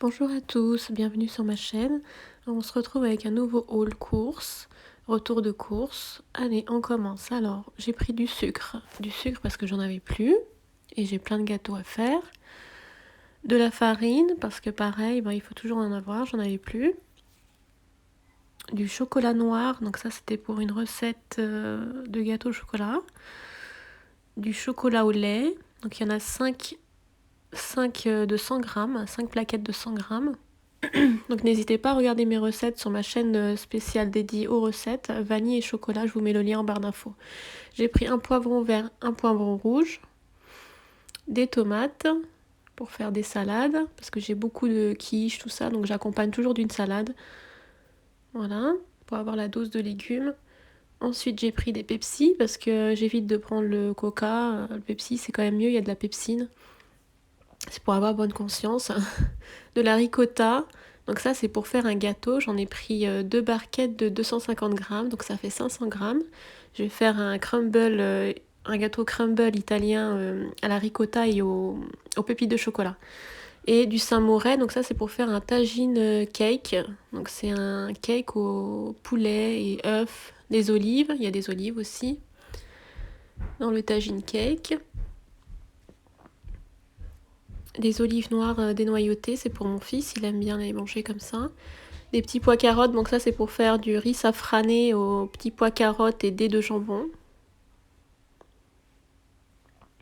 Bonjour à tous, bienvenue sur ma chaîne. On se retrouve avec un nouveau haul course, retour de course. Allez, on commence. Alors, j'ai pris du sucre parce que j'en avais plus et j'ai plein de gâteaux à faire. De la farine parce que pareil, il faut toujours en avoir, j'en avais plus. Du chocolat noir, donc ça c'était pour une recette de gâteau au chocolat. Du chocolat au lait, donc il y en a 5 de 100 grammes, 5 plaquettes de 100 grammes. Donc n'hésitez pas à regarder mes recettes sur ma chaîne spéciale dédiée aux recettes, vanille et chocolat, je vous mets le lien en barre d'infos. J'ai pris un poivron vert, un poivron rouge, des tomates pour faire des salades, parce que j'ai beaucoup de quiche, tout ça, donc j'accompagne toujours d'une salade. Voilà, pour avoir la dose de légumes. Ensuite j'ai pris des Pepsi, parce que j'évite de prendre le coca, le Pepsi c'est quand même mieux, il y a de la pepsine. C'est pour avoir bonne conscience. De la ricotta. Donc ça c'est pour faire un gâteau. J'en ai pris 2 barquettes de 250 grammes. Donc ça fait 500 grammes. Je vais faire un crumble, un gâteau crumble italien à la ricotta et aux pépites de chocolat. Et du Saint-Moré. Donc ça c'est pour faire un tagine cake. Donc c'est un cake au poulet et œufs, des olives. Il y a des olives aussi dans le tagine cake. Des olives noires dénoyautées, c'est pour mon fils, il aime bien les manger comme ça. Des petits pois carottes, donc ça c'est pour faire du riz safrané aux petits pois carottes et dés de jambon.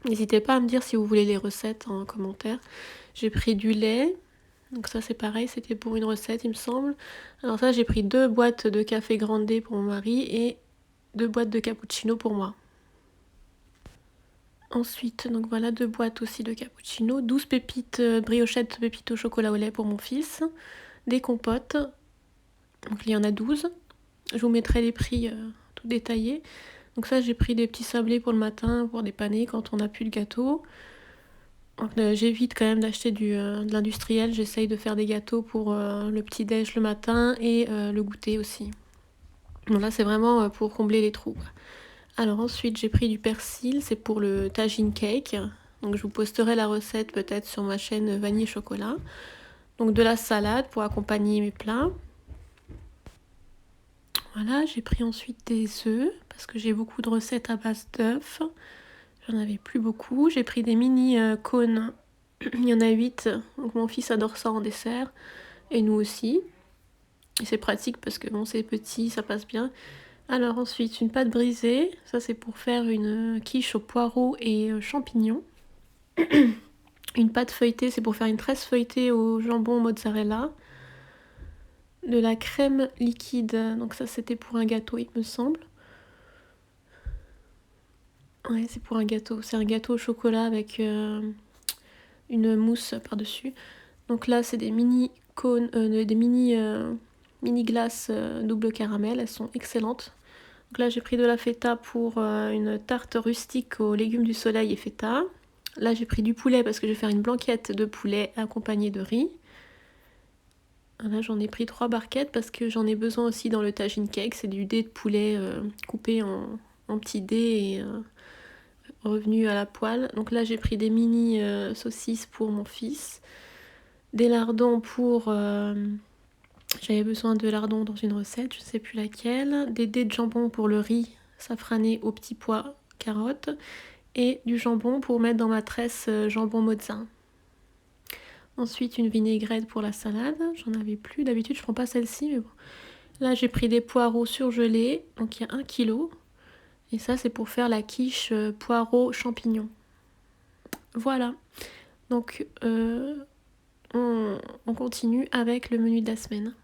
N'hésitez pas à me dire si vous voulez les recettes en commentaire. J'ai pris du lait, donc ça c'est pareil, c'était pour une recette il me semble. Alors ça j'ai pris 2 boîtes de café grande pour mon mari et 2 boîtes de cappuccino pour moi. Ensuite, donc voilà 2 boîtes aussi de cappuccino, 12 pépites, briochettes pépites au chocolat au lait pour mon fils, des compotes, donc il y en a 12. Je vous mettrai les prix tout détaillés. Donc ça j'ai pris des petits sablés pour le matin, pour dépanner quand on n'a plus de gâteau. J'évite quand même d'acheter de l'industriel, j'essaye de faire des gâteaux pour le petit déj le matin et le goûter aussi. Donc là c'est vraiment pour combler les trous. Alors ensuite j'ai pris du persil, c'est pour le tagine cake. Donc je vous posterai la recette peut-être sur ma chaîne vanille chocolat. Donc de la salade pour accompagner mes plats. Voilà, j'ai pris ensuite des œufs parce que j'ai beaucoup de recettes à base d'œufs. J'en avais plus beaucoup. J'ai pris des mini cônes. Il y en a 8. Donc mon fils adore ça en dessert. Et nous aussi. Et c'est pratique parce que bon, c'est petit, ça passe bien. Alors ensuite, une pâte brisée. Ça c'est pour faire une quiche aux poireaux et champignons. Une pâte feuilletée, c'est pour faire une tresse feuilletée au jambon mozzarella. De la crème liquide. Donc ça c'était pour un gâteau il me semble. Ouais, c'est pour un gâteau. C'est un gâteau au chocolat avec une mousse par-dessus. Donc là, c'est des mini cônes, des mini glaces double caramel. Elles sont excellentes. Donc là, j'ai pris de la feta pour une tarte rustique aux légumes du soleil et feta. Là, j'ai pris du poulet parce que je vais faire une blanquette de poulet accompagnée de riz. Là, j'en ai pris 3 barquettes parce que j'en ai besoin aussi dans le tagine cake. C'est du dés de poulet coupé en petits dés et revenu à la poêle. Donc là j'ai pris des mini saucisses pour mon fils, des lardons pour... j'avais besoin de lardons dans une recette, je sais plus laquelle, des dés de jambon pour le riz safrané aux petits pois carottes et du jambon pour mettre dans ma tresse jambon mozza. Ensuite une vinaigrette pour la salade, j'en avais plus, d'habitude je prends pas celle-ci mais bon. Là j'ai pris des poireaux surgelés, donc il y a 1 kg. Et ça c'est pour faire la quiche poireaux champignons. Voilà, donc on continue avec le menu de la semaine.